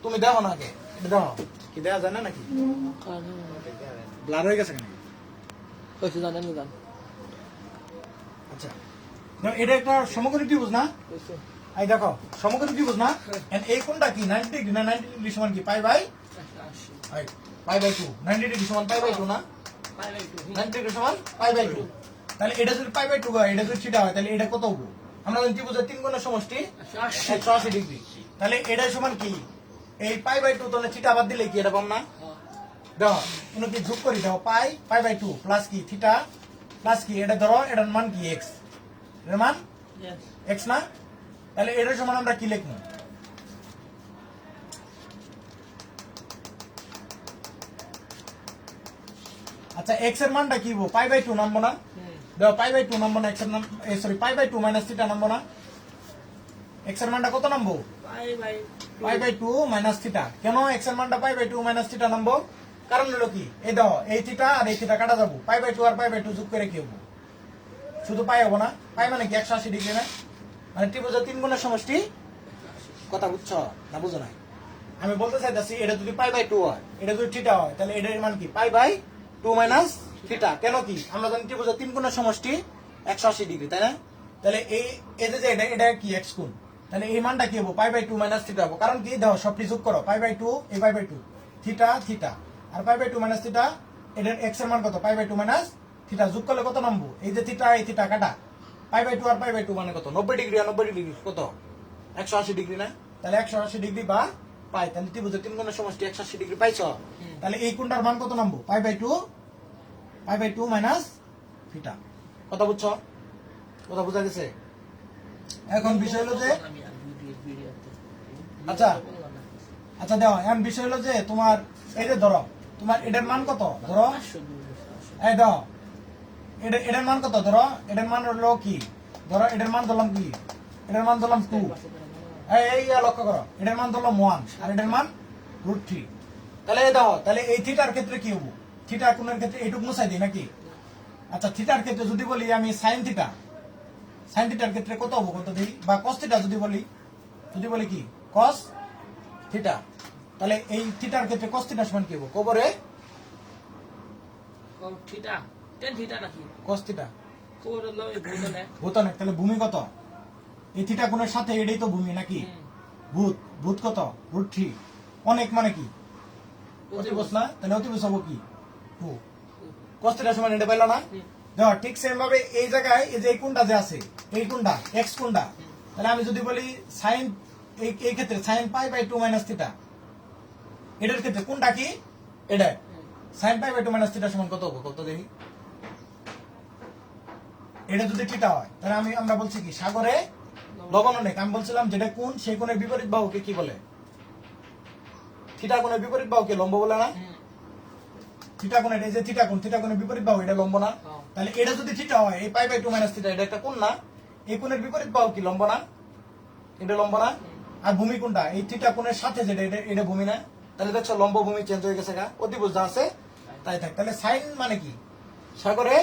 তুমি দেখো না আগে, এটা দেখো কি দেখা যায় না নাকি? ব্লার হয়ে গেছে কেন? কইছে জানেন না জান আচ্ছা দেখো, এটা একটা সমকোণী ত্রিভুজ না? কইছে এই দেখো সমকোণী ত্রিভুজ না? And এই কোণটা কি 90 ডিগ্রি না? 90 ডিগ্রি সমান কি π/2, 90 ডিগ্রি সমান π/2 না? 90 ডিগ্রি সমান π/2। তাহলে এটা যদি π/2 হয়, এটা যদি থিটা হয়, তাহলে এটা কত হবে? আমরা জানি ত্রিভুজের তিন কোণের সমষ্টি 180 ডিগ্রি। তাহলে এটা সমান কি এই π/2, তাহলে থিটা বাদ দিলে কি এটা পাম না? দেখো কোনো কি যোগ করি, দেখো π/2 প্লাস কি থিটা প্লাস কি, এটা ধরো এটার মান কি x, এর মান x না? তাহলে এটার সমান আমরা কি লিখবো? আচ্ছা x এর মানটা কি হবো? π/2 নামবো না? দেখো π/2 নামবো না, x এর নাম সরি π/2 মাইনাস থিটা নামবো না? x এর মানটা কত নামবো? By by π/2 minus theta. কেন x এর মানটা π/2 মাইনাস থিটা নামবো? কারণ হলো কি, এই দেখো এই থিটা আর এই থিটা কাটা যাবো, π/2 আর π/2 যোগ করে কি হবো? শুধু পাই হবো না? পাই মানে কি 180 ডিগ্রি না? মানে ত্রিভুজের তিন কোণের সমষ্টি। কথা বুঝছো না বুঝো না? আমি বলতে চাইতেছি এটা যদি π/2 হয়, এটা যদি থিটা হয়, তাহলে এটার মান কি π/2 মাইনাস থিটা। কেন কি আমরা জানি ত্রিভুজের তিন কোণের সমষ্টি 180 ডিগ্রি, তাই না? তাহলে এই যে এটা এটা কি x কোণ, তাহলে এই মানটা কি হবো? π/2 মাইনাস থিটা হবো। কারণ কি দেখো সবটি যোগ করো, π/2 এই π/2 থিটা থিটা আর π/2 মাইনাস থিটা, এটার x এর মান কত? π/2 মাইনাস থিটা যোগ করলে কত নামবো? এই যে থিটা এই থিটা কাটা, π/2 আর π/2 মানে কত? 90 ডিগ্রি আর 90 ডিগ্রি কত? 180 ডিগ্রি না? তাহলে 180 ডিগ্রি বা পাই, তাহলে ত্রিভুজের তিন কোণের সমষ্টি 180 ডিগ্রি পাইছো। তাহলে এই কোণটার মান কত নামবো? π/2 মাইনাস থিটা। কথা বুঝছো? কথা বোঝা গেছে? এখন বিষয় হলো যে আমি আর ভিডিওতে আচ্ছা আচ্ছা দেখো এখন বিষয় হলো যে তোমার এই যে ধরো তোমার এটার মান কত? ধরো এই দাও এটার মান কত? ধরো এটার মান হলো কি, ধরো এটার মান ধরলাম কি, এটার মান ধরলাম 2। এই লক্ষ্য করো, এটার মান ধরলাম 1 আর এটার মান √3। তাহলে এই দাও, তাহলে এই থিটার ক্ষেত্রে কি হবো? থিটা কোণের ক্ষেত্রে এইটুকু মুছাই দিই নাকি? আচ্ছা থিটার ক্ষেত্রে যদি বলি আমি sin থিটার ক্ষেত্রে কত হবো কত দিই? বা cos থিটা যদি বলি কি cos থিটা, তাহলে এই থিটার ক্ষেত্রে cos থিটা সমান কি হবো? কবরে কম থিটা টেন থিটা নাকি cos থিটা কোর হলো এই ভূতলে ভূতনে। তাহলে ভূমি কত? এই থিটা কোণের সাথে এটাই তো ভূমি নাকি? ভূত কত? √3। অনেক মানে কি অতিভুজ না? তাহলে অতিভুজ হবো কি 2। cos থিটা সমান এটা পাইলো না? দেখো ঠিক সেম ভাবে এই জায়গায় এই যে এই কোণটা যে আছে, এই কোণটা x কোণটা, তাহলে আমি যদি বলি sin এই ক্ষেত্রে sin π/2 মাইনাস থিটা, এটার ক্ষেত্রে কোণটা কি? এটা sin π/2 মাইনাস থিটা সমান কত হবো কত দেখি? এটা যদি থিটা হয় তাহলে আমরা বলছি কি সাগরে লবণ অনেক। আমি বলছিলাম যেটা কোণ সেই কোণের বিপরীত বাহুকে কি বলে? থিটা কোণের বিপরীত বাহুকে লম্ব বলে না? থিটা কোণের এই যে থিটা কোণের বিপরীত বাহু এটা লম্ব না? তাহলে এটা যদি থিটা হয়, এই π/2 মাইনাস থিটা এটা একটা কোণ না? এই কোণের বিপরীত বাহু কি লম্ব না? এটা লম্ব না? আর ভূমি কোণটা এই থিটা কোণের সাথে যেটা এটা ভূমি না? তাহলে দেখছো লম্ব ভূমি চেঞ্জ হয়ে গেছে গা, অতিভুজ যা আছে তাই থাক। তাহলে সাইন মানে কি সাগরে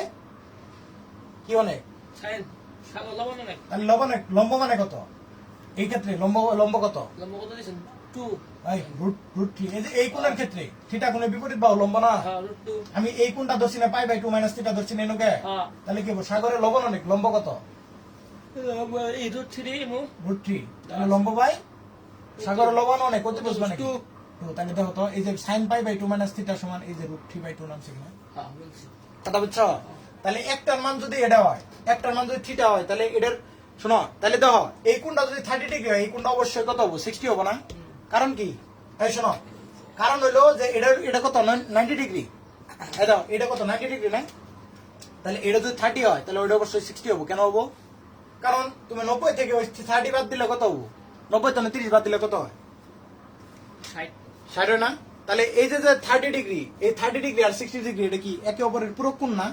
কি অনেক? সাইন সাগর লবণ অনেক তাহলে লম্ব মানে কত? এই ক্ষেত্রে লম্ব লম্ব কত? লম্ব কত দিয়েছেন 2 এই রুট 3। এই যে এই কোণের ক্ষেত্রে থিটা কোণের বিপরীত বাহু লম্ব না? হ্যাঁ √2 আমি এই কোণটা ধরছি না পাই বাই 2 মাইনাস থিটা ধরছি না এনকে, হ্যাঁ তাহলে কি হবে? সাগরের লবণ অনেক, লম্ব কত? এই √3 মো রুট 3। তাহলে লম্ব বাই সাগরের লবণ অনেক কত বুঝবা নাকি? 2 তো তাহলে দেখো তো এই যে sin pi by 2 minus theta সমান এই যে √3/2 নামছে কিনা? হ্যাঁ বলছি কথা বুঝছো? তাহলে একটার মান যদি এটা হয়, একটার মান যদি থিটা হয়, তাহলে এটার শোনো, তাহলে দেখো এই কোণটা যদি 30 ডিগ্রি হয়, এই কোণটা অবশ্যই কত হবে? 60 হবে না? কারণ কি? এই শোনো, কারণ হইলো যে এটা কত 90 ডিগ্রি, এই দাও এটা কত 90 ডিগ্রি না? তাহলে এটা যদি 30 হয় তাহলে ওটা অবশ্যই 60 হবে। কেন হবো? কারণ তুমি 90 থেকে ওই 30 বাদ দিলে কত হবো? 90 থেকে 30 বাদ দিলে কত হয়? 60 60 হয় না? তাহলে এই যে 30 ডিগ্রি, এই 30 ডিগ্রি আর 60 ডিগ্রি এটা কি একে অপরের পূরক কোণ না?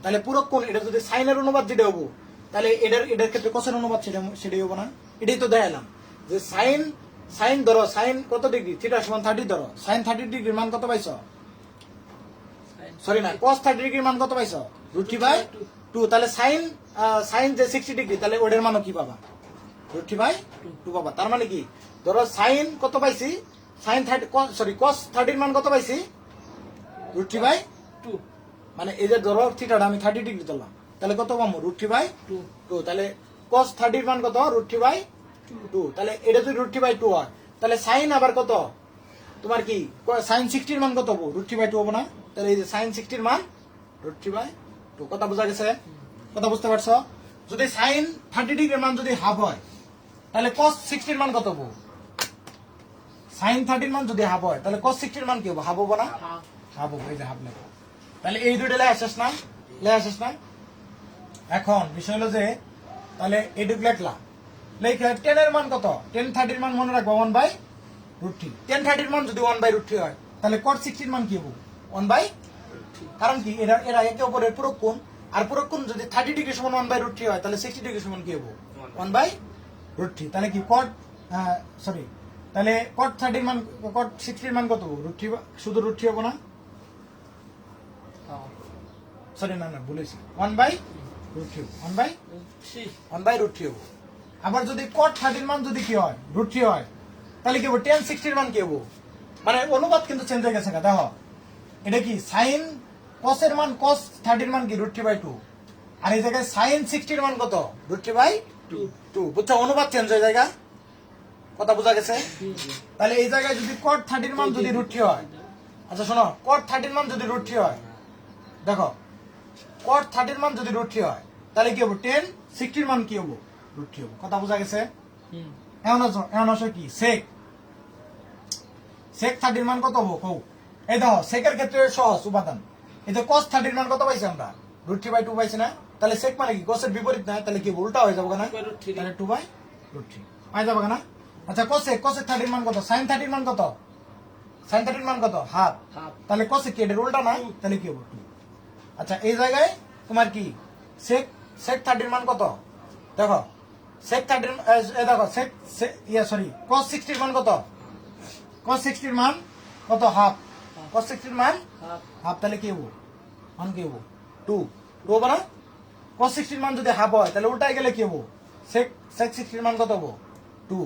তাহলে পূরক কোণ, এটা যদি সাইনের অনুপাত যেটা হবো, তাহলে এটার ক্ষেত্রে কোসের অনুপাত সেটাই হবো না? এটাই তো দেখালাম যে সাইন ধরো, সাইন কত ডিগ্রি? থিটা সমান 30 ধরো, সাইন 30 ডিগ্রির মান কত পাইছো? সরি না, cos 30 ডিগ্রির মান কত পাইছো? √3/2। তাহলে সাইন যে 60 ডিগ্রি, তাহলে ওটার মানও কি পাবা? √3/2 পাবা। তার মানে কি, ধরো সাইন কত পাইছি, সাইন 30 সরি cos 30 এর মান কত পাইছি? √3/2। মানে এই যে ধরো থিটাটা আমি 30 ডিগ্রি ধরলাম, তাহলে কত পাবো? √3/2। তাহলে cos 30 এর মান কত? √3/2। তাহলে এটা যদি √3/2 হয়, তাহলে সাইন আবার কত তোমার কি সাইন 60 এর মান কত হবো? √3/2 হবো না? তাহলে এই যে সাইন 60 এর মান √3/2। কথা বোঝা গেছে? কথা বুঝতে পারছো? যদি সাইন 30 ডিগ্রির মান যদি হাফ হয়, তাহলে cos 60 এর মান কত হবো? সাইন 30 এর মান যদি হাফ হয়, তাহলে cos 60 এর মান কি হবো? হাফ হবো না? হাফ হবো। এই যে হাফ লেখো। তাহলে এই দুটো লেখা শেষ না? লেখা শেষ না? এখন বিষয় হলো যে তাহলে এইটুক লেখলাম, লেখা 10 এর মান কত? 10 30 এর মান মনে রাখবো 1/√3। 10 30 এর মান যদি 1/√3 হয়, তাহলে cos 60 এর মান কি হবো? 1/, কারণ কি এরা একে অপরের পূরক কোণ, আর পূরক কোণ যদি 30 ডিগ্রি সমান 1/√3 হয়, তাহলে 60 ডিগ্রি সমান কি হবো? 1/√3। তাহলে কি cot সরি, তাহলে cot 30 এর মান, cot 60 এর মান কত হবো? √3, শুধু √3 হবো না? সরি না বলেছি 1/√3, 1/√3 হবো। আবার যদি cot 30 এর মান যদি কি হয়? √3 হয়, তাহলে কি হবো? tan 60 এর মান কি হবো? মানে অনুপাত কিন্তু চেঞ্জ হয়ে গেছে। দেখো এটা কি সাইন cos এর মান, cos 30 এর মান কি? √3/2। আর এই জায়গায় সাইন 60 এর মান কত? √3/2। বুঝছো? অনুপাত চেঞ্জ হয়ে যায়। কথা বোঝা গেছে? তাহলে এই জায়গায় যদি cot 30 এর মান যদি √3 হয়, আচ্ছা শোনো, cot 30 এর মান যদি √3 হয়, দেখো cot 30 এর মান যদি √3 হয়, তাহলে কি হবো? tan 60 এর মান কি হবো? √3 হবো। কথা বোঝা গেছে? এখন আসো কি sec 30 এর মান কত হবো? কও। এই দেখো সেকের ক্ষেত্রে সহজ উপাদান। এই যে cos 30 এর মান কত পাইছি আমরা? √3/2 পাইছি না? তাহলে sec মানে কি? cos এর বিপরীত না? তাহলে কি উল্টা হয়ে যাবে না? তাহলে 2/√3 পাই যাবে না? আচ্ছা cos 30 এর মান কত? sin 30 এর মান কত? sin 30 এর মান কত? হাফ। তাহলে cos কি এর উল্টা না? তাহলে কি হবে? 2। আচ্ছা এই জায়গায় তোমার কি sec 30 এর মান কত? দেখো sec 30 এর দেখো sec সরি cos 60 এর মান কত? cos 60 এর মান কত? হাফ। cos 60 এর মান হাফ। তাহলে কি হবো? মান কি হবো? 2 হবে না? cos 60 এর মান যদি হাফ হয়, তাহলে উল্টায় গেলে কি হবো? sec 60 এর মান কত হবো? 2।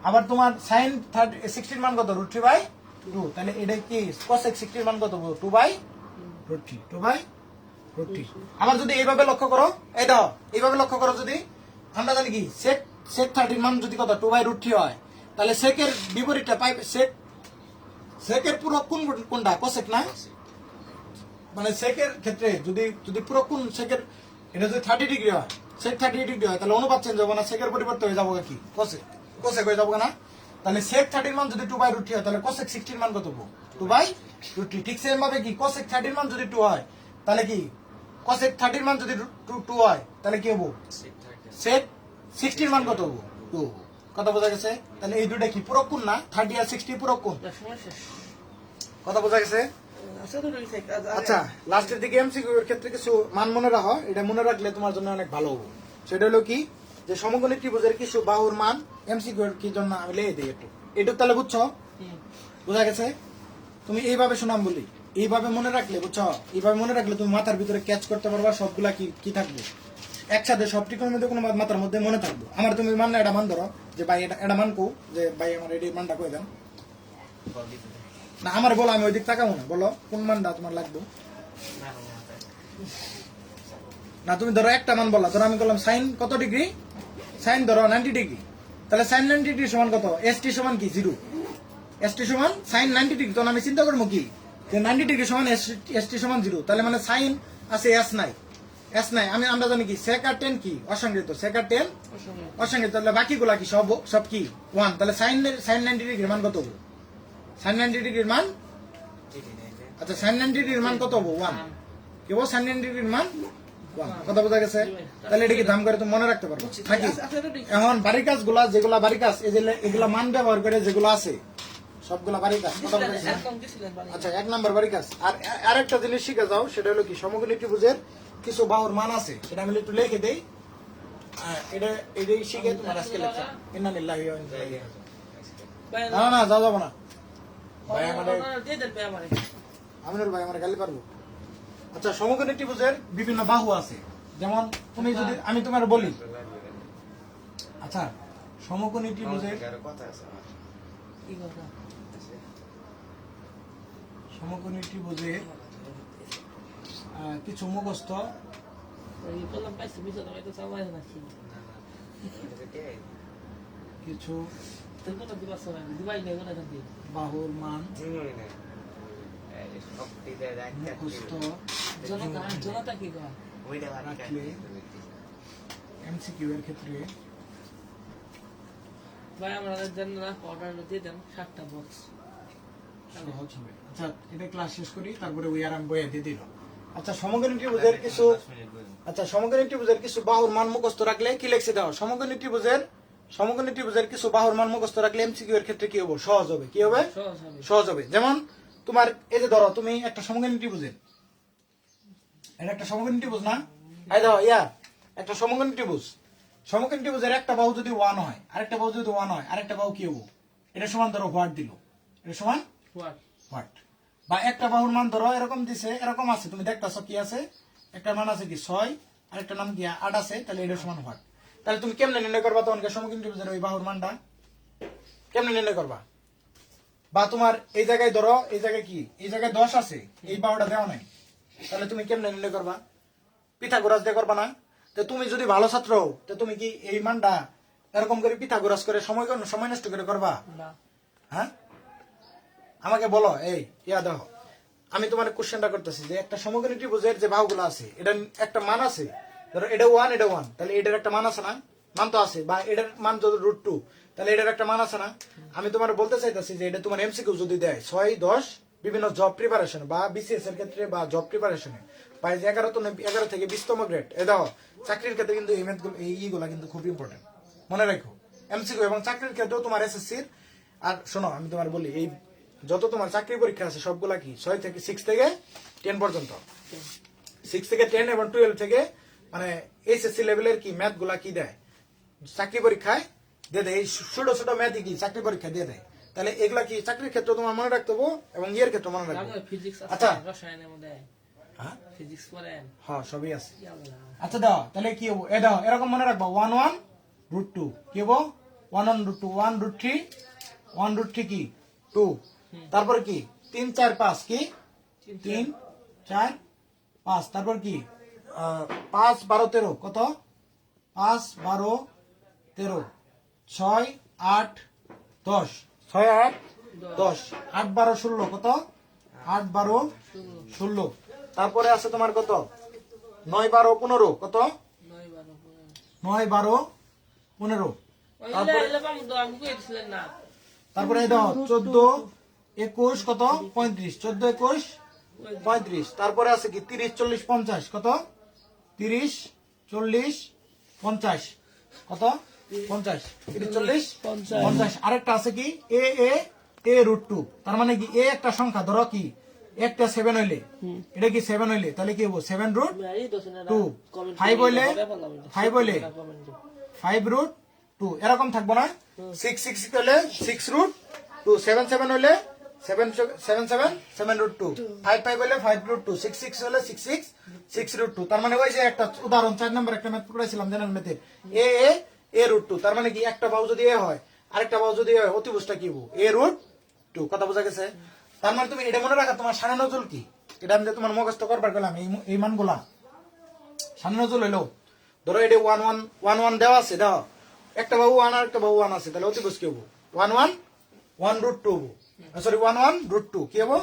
আবার তোমার sin 60 এর মান কত? √3/2। তাহলে এটা কি cos 60 এর মান কত হবো? 2/√3। আবার যদি এইভাবে লক্ষ্য করো, এই দাও এইভাবে লক্ষ্য করো, যদি আমরা জানি কি sec 30 এর মান যদি কত? 2/√3 হয়, তাহলে sec এর বিপরীতটা পাই, sec এর পূরক কোণ কোনটা? cosec না? মানে sec এর ক্ষেত্রে যদি পূরক কোণ sec এর এটা যদি 30 ডিগ্রি হয়, sec 30 ডিগ্রি হয়, তাহলে অনুপাত চেঞ্জ হবে না? sec এর পরিবর্তে হয়ে যাবো কি? cosec হয়ে যাবো না? তাহলে sec 30 এর মান যদি 2/√3 হয়, তাহলে cosec 60 এর মান কত হবো? 2/√3। ঠিক সেম ভাবে কি cosec 30 এর মান যদি 2 হয়, তাহলে কি cosec 30 এর মান যদি 2 হয়, তাহলে কি হবো? sec 60 এর মান কত হবো? 2। কথা বোঝা গেছে? তাহলে এই দুটো কি পূরক কোণ না? 30 আর 60 পূরক কোণ। কথা বোঝা গেছে? আচ্ছা লাস্টের দিকে এমসিকিউ এর ক্ষেত্রে কিছু মান মনে রাখো, এটা মনে রাখলে তোমার জন্য অনেক ভালো হবে। সেটা হলো কি, যে সমকোণী ত্রিভুজের কিছু বাহুর মান এমসিকিউ এর কি জন্য আমি লিখে দিই একটু তাহলে বুঝছো? বোঝা গেছে? তুমি এইভাবে শোনাম বলি, এইভাবে মনে রাখলে, বুঝছো? এইভাবে মনে রাখলে তুমি মাথার ভিতরে ক্যাচ করতে পারবা সবগুলা কি থাকবে, একসাথে সব ত্রিকোণমিতি কোনো মাত্রার মধ্যে মনে থাকবো। আমার তুমি মান না এটা মান ধরো যে ভাই এটা মান কো যে ভাই আমার এই মানটা কই দেন না আমার বলো, আমি ওই দিক তাকাবো না, বলো কোন মানটা তোমার লাগবে। না তুমি ধরো একটা মান বললা, ধরো আমি বললাম সাইন কত ডিগ্রি, সাইন ধরো 90 ডিগ্রি, তাহলে সাইন 90 ডিগ্রি সমান কত, এসটি সমান কি 0, এসটি সমান সাইন 90 ডিগ্রি। তখন আমি চিন্তা করবো কি যে 90 ডিগ্রি সমান এসটি সমান 0, তাহলে মানে সাইন আছে এস নাই, এস নাই। আমরা জানি কি sec আর tan কি অসংজ্ঞায়িত, sec আর tan অসংজ্ঞায়িত, তাহলে বাকিগুলা কি সব কি 1, তাহলে সাইন 90 ডিগ্রির মান কত হবে, সাইন 90 ডিগ্রির মান, আচ্ছা সাইন 90 ডিগ্রির মান কত হবে 1, কি বল সাইন 90 ডিগ্রির মান 1, কথা বোঝা গেছে। তাহলে এটা কি দাম করে তুমি মনে রাখতে পারবো নাকি। এখন বাড়ি কাজগুলা যেগুলা বাড়ি কাজ এগুলা মান ব্যবহার করে যেগুলো আছে সবগুলা বাড়ি কাজ, কথা বোঝা গেছে। আচ্ছা 1 নাম্বার বাড়ি কাজ। আর আরেকটা জিনিস শিখে যাও, সেটা হলো কি সমকোণী ত্রিভুজের কিছু বাহুর মান আছে, সেটা আমি একটু লিখে দেই। এটাই শিখে তোমার আজকে লেখা ইন্না লিল্লাহি ওয়া ইন্না ইলাইহি রাজিউন। না যাবো না ভাই, আমাদের আমিনুর ভাই আমার গালি পারবো। আচ্ছা সমকোণী ত্রিভুজের বিভিন্ন বাহু আছে, যেমন তুমি যদি আমি তোমার বলি, আচ্ছা সমকোণী ত্রিভুজের সমকোণী ত্রিভুজের কিছু মুখস্থ কিছু বাহুর মান মুখস্থ রাখলে এমসিকিউ এর ক্ষেত্রে ভাই আমরা অর্ডার দিয়ে দেন 7টা বক্স সহজ হবে। আচ্ছা এটা ক্লাস শেষ করি, তারপরে ওই আর আমি বইয়ে দিয়ে দিল। আচ্ছা সমকোণী ত্রিভুজের কিছু, আচ্ছা সমকোণী ত্রিভুজের কিছু বাহুর মান মুখস্থ রাখলে কি লিখছে দাও, সমকোণী ত্রিভুজের কিছু বাহুর মান মুখস্থ রাখলে এমসিকিউ এর ক্ষেত্রে কি হবে, সহজ হবে। কি হবে, সহজ হবে। যেমন তোমার এই যে ধরো তুমি একটা সমকোণী ত্রিভুজের, এটা একটা সমকোণী ত্রিভুজ না, এই দাও একটা সমকোণী ত্রিভুজ, সমকোণী ত্রিভুজের একটা বাহু যদি 1 হয়, আরেকটা বাহু যদি 1 হয়, আরেকটা বাহু কি হবে, এটা সমান ধরো হোয়াট দিল, এটা সমান হোয়াট, বা একটা বাহুর মান ধরো এরকম দিছে, এরকম আছে, তুমি দেখতেছো কি আছে, একটা মান আছে কি 6, আরেকটা নাম কি 8 আছে, তাহলে এটা সমান হোয়াট। তাহলে তুমি কেমনে নির্ণয় করবা তখন সমকোণী ত্রিভুজের ওই বাহুর মানটা কেমনে নির্ণয় করবা। বা তোমার এই জায়গায় ধরো, এই জায়গায় কি, এই জায়গায় 10 আছে, এই বাহুটা দেওয়া নাই, তাহলে তুমি কেমনে নির্ণয় করবা, পিথাগোরাস দিয়ে করবা না। তো তুমি যদি ভালো ছাত্র হও, তো তুমি কি এই মানটা এরকম করে পিথাগোরাস করে সময় নষ্ট করে করবা, হ্যাঁ আমাকে বলো। এই দেখো আমি তোমার কোশ্চেনটা করতেছি যে একটা সমকোণী ত্রিভুজের যে বাহুগুলো আছে, এটা একটা মান আছে, ধরো এটা 1, তাহলে এটার একটা মান আছে না, মান তো আছে, বা এটার মান যদি √2, তাহলে এটার একটা মান আছে না। আমি তোমার বলতে চাইতেছি যে এটা তোমার এমসিকিউ যদি দেয় 6, 10 বিভিন্ন জব প্রিপারেশন বা বিসিএস এর ক্ষেত্রে বা জব প্রিপারেশনে বা 11 থেকে 20তম গ্রেড, এ দাও চাকরির ক্ষেত্রে কিন্তু এই ম্যাথগুলো এইগুলা কিন্তু খুব ইম্পর্টেন্ট, মনে রাখো এমসিকিউ। এবং চাকরির ক্ষেত্রেও তোমার এসএসসির, আর শোনো আমি তোমার বলি, এই যত তোমার চাকরি পরীক্ষা আছে সবগুলা কি 6 থেকে 10 পর্যন্ত, 6 থেকে 10 এবং 12 থেকে মানে এসএসসি লেভেলের কি ম্যাথ গুলা কি দেয় চাকরি পরীক্ষায় দিয়ে দেয়, এই ছোট ছোট ম্যাথই কি চাকরি পরীক্ষা দিয়ে দেয়। তাহলে এগুলা কি চাকরির ক্ষেত্রে তোমার মনে রাখতে হবে এবং ইয়ের ক্ষেত্রে মনে রাখতে হবে। আচ্ছা হ্যাঁ সবই আছে। আচ্ছা দাও তাহলে কি হবো, দাও এরকম মনে রাখবো 1 √2 কি হবো 1 √2 1 √3 কি 2, তারপর কি 3 4 5 কি 3 4 5, তারপর কি 5 12 13 কত 5 12 13 6 8 10 6 8 10 8 12 16 কত 8 12 16, তারপরে আছে তোমার কত 9 12 15 কত 9 12 15, তারপরে দাও 14 21 কত 35 14 21 35, তারপরে আছে কি 30 40 50 কত 30 40 50 কত 50 30 40 50, আরেকটা আছে কি a √2, তার মানে কি a একটা সংখ্যা ধরো কি একটা 7 হইলে, এটা কি 7 হইলে তাহলে কি হবো 7 √2, 5 হইলে 5 √2 এরকম থাকবো না, 6 6 হইলে 6 √2, 7 7 হইলে 7/7 5 হলে 5√2 6 হলে 6 তার মানে ওই যে একটা উদাহরণ 4 নম্বর একটা ম্যাথ করেছিলাম জেনারেল ম্যাথে a√2 তার মানে কি একটা বাহু যদি a হয় আরেকটা বাহু যদি a হয় অতিভুজটা কি হবো a√2 কথা বোঝা গেছে তার মানে তুমি এটা মনে রাখা তোমার শানে নজুল কি এটা আমি যে তোমার মুখস্থ করবার গেলাম এই মানগুলা শানে নজুল হইলো ধরো এটা 1 দেওয়া আছে দাও একটা বাহু 1 আর একটা বাহু 1 আছে তাহলে অতিভুজ কি হবো 1/√2 হবো সরি 1/√2 কি হবো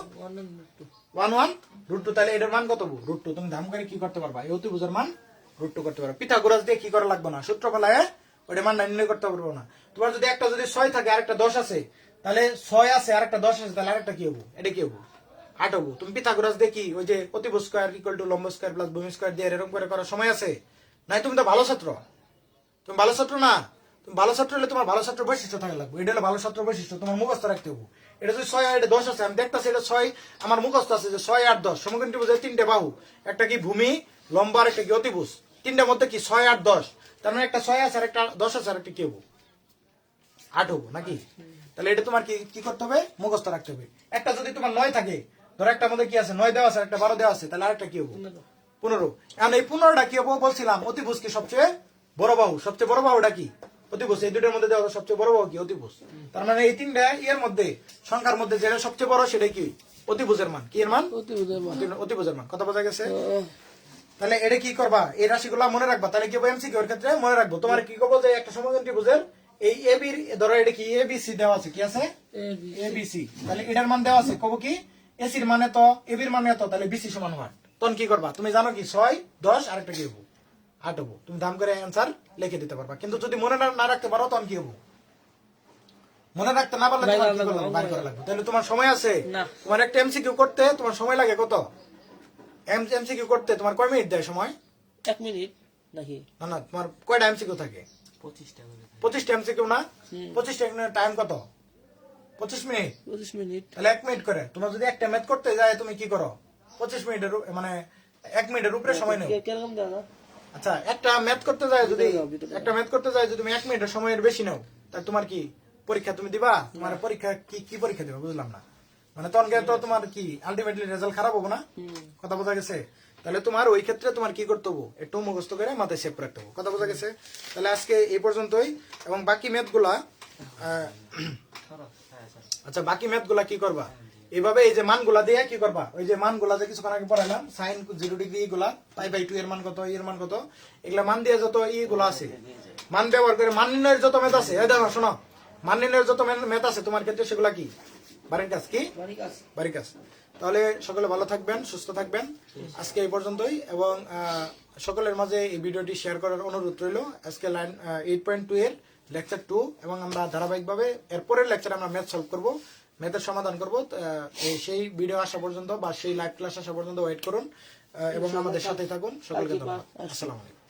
1/√2 তাহলে এটার মান কত হবো √2 তুমি ধাম করে কি করতে পারবা এই অতিভুজের মান √2 করতে পারবা পিথাগোরাস দিয়ে কি করা লাগবে না সূত্র ফেলায় ওটা মান নির্ণয় করতে পারবো না তোমার যদি একটা যদি 6 থাকে আর একটা 10 আছে তাহলে 6 আছে আর একটা 10 আছে তাহলে আরেকটা কি হবো এটা কি হবো 8 হবো তুমি পিথাগোরাস দিয়ে কি ওই যে অতিভুজ স্কয়ার ইকুয়াল টু লম্ব স্কয়ার প্লাস ভূমি স্কয়ার দিয়ে এরকম করে করার সময় আছে নাই তুমি তো ভালো ছাত্র তুমি ভালো ছাত্র না তুমি ভালো ছাত্র হলে তোমার ভালো ছাত্র বৈশিষ্ট্য থাকা লাগবে এটা হলো ভালো ছাত্র বৈশিষ্ট্য তোমার মুখস্থ রাখতে হবে এটা যদি 6 আর এটা 10 আছে আমি দেখতেছি এটা 6 আমার মুখস্থ আছে যে 6 আর 10 সমকোণ ত্রিভুজের তিনটে বাহু একটা কি ভূমি লম্বা আর একটা কি অতিভুজ তিনটার মধ্যে কি 6 আর 10 তার মানে একটা 6 আছে আর একটা 10 আছে আর একটা কি হবো 8 হবো নাকি তাহলে এটা তোমার কি কি করতে হবে মুখস্থ রাখতে হবে একটা যদি তোমার 9 থাকে ধরো একটার মধ্যে কি আছে 9 দেওয়া আছে একটা 12 দেওয়া আছে তাহলে আরেকটা কি হবো 15 এখন এই 15টা কি হবো বলছিলাম অতিভুজ কি সবচেয়ে বড় বাহু সবচেয়ে বড় বাহুটা কি অতিভুজ এই দুটোর মধ্যে দেওয়া সবচেয়ে বড় বাহু কি অতিভুজ তার মানে এই তিনটা এর মধ্যে সংখ্যার মধ্যে যেটা সবচেয়ে বড় সেটাই কি অতিভুজের মান কি এর মান অতিভুজের মান কথা বোঝা গেছে তাহলে এটা কি করবা এই রাশিগুলো মনে রাখবা তাহলে কি হবে এমসিকিউ এর ক্ষেত্রে মনে রাখবো তোমার কি করবো যে একটা সমকোণ ত্রিভুজের এই এবি ধরো এটা কি এবিসি দেওয়া আছে কি আছে এবিসি তাহলে এটার মান দেওয়া আছে কব কি এসির মানে তো এবির মানে এত তাহলে বিসি সমান 8 তখন কি করবা তুমি জানো কি 6 10 আরেকটা কি হবো 8 হবো তুমি দাম করে অ্যান্সার লিখে দিতে পারবা কিন্তু যদি মনে না রাখতে পারো তখন কি হবো মনে রাখতে না পারলে তোমার কি করতে বাইর করা লাগবে তাহলে তোমার সময় আছে তোমার একটা এমসিকিউ করতে তোমার সময় লাগে কত এমসিকিউ করতে তোমার কয় মিনিট দেয় সময় 1 মিনিট নাকি না না তোমার কয়টা এমসিকিউ থাকে 25টা এমসিকিউ না 25টা টাইম কত 25 মিনিট তাহলে 1 মিনিট করে তোমার যদি একটা ম্যাথ করতে যায় তুমি কি করো 25 মিনিটের মানে 1 মিনিটের উপরে সময় নেও কিরকম দাদা আচ্ছা একটা ম্যাথ করতে যায় যদি তুমি 1 মিনিটের সময়ের বেশি নাও তাহলে তোমার কি পরীক্ষা তুমি দিবা তোমার পরীক্ষা কি পরীক্ষা দিবা বুঝলাম না মানে তখন তো তোমার কি আলটিমেটলি রেজাল্ট খারাপ হবে না কথা বোঝা গেছে তাহলে তোমার ওই ক্ষেত্রে তোমার কি করতে হবে একটু মুখস্থ করে মাথায় সেভ রাখতে হবে কথা বোঝা গেছে তাহলে আজকে এই পর্যন্তই এবং বাকি ম্যাথগুলা আচ্ছা বাকি ম্যাথগুলা কি করবা এইভাবে এই যে মানগুলা দিয়ে কি করবা ওই যে মানগুলা যে কিছুক্ষণ আগে পড়াইলাম sin 0 ডিগ্রি এগুলা π/2 এর মান কত এর মান কত এগুলা মান দিয়ে যত ইগুলা আছে মান ব্যবহার করে মান নির্ণয়ের যত ম্যাথ আছে এই দেখো শোনো মান নির্ণয়ের যত ম্যাথ আছে তোমার ক্ষেত্রে সেগুলা কি বাড়ির কাজ কি বাড়ির কাজ তাহলে সকলে ভালো থাকবেন সুস্থ থাকবেন আজকে এই পর্যন্তই এবং সকলের মাঝে এই ভিডিওটি শেয়ার করার অনুরোধ রইল আজকে লাইন 8.2 এর লেকচার 2 এবং আমরা ধারাবাহিকভাবে এরপরের লেকচারে আমরা ম্যাথ সলভ করব ম্যাথের সমাধান করব সেই ভিডিও আসা পর্যন্ত বা সেই লাইভ ক্লাস আসা পর্যন্ত ওয়েট করুন এবং আমাদের সাথেই থাকুন সকলকে ধন্যবাদ আসসালামু আলাইকুম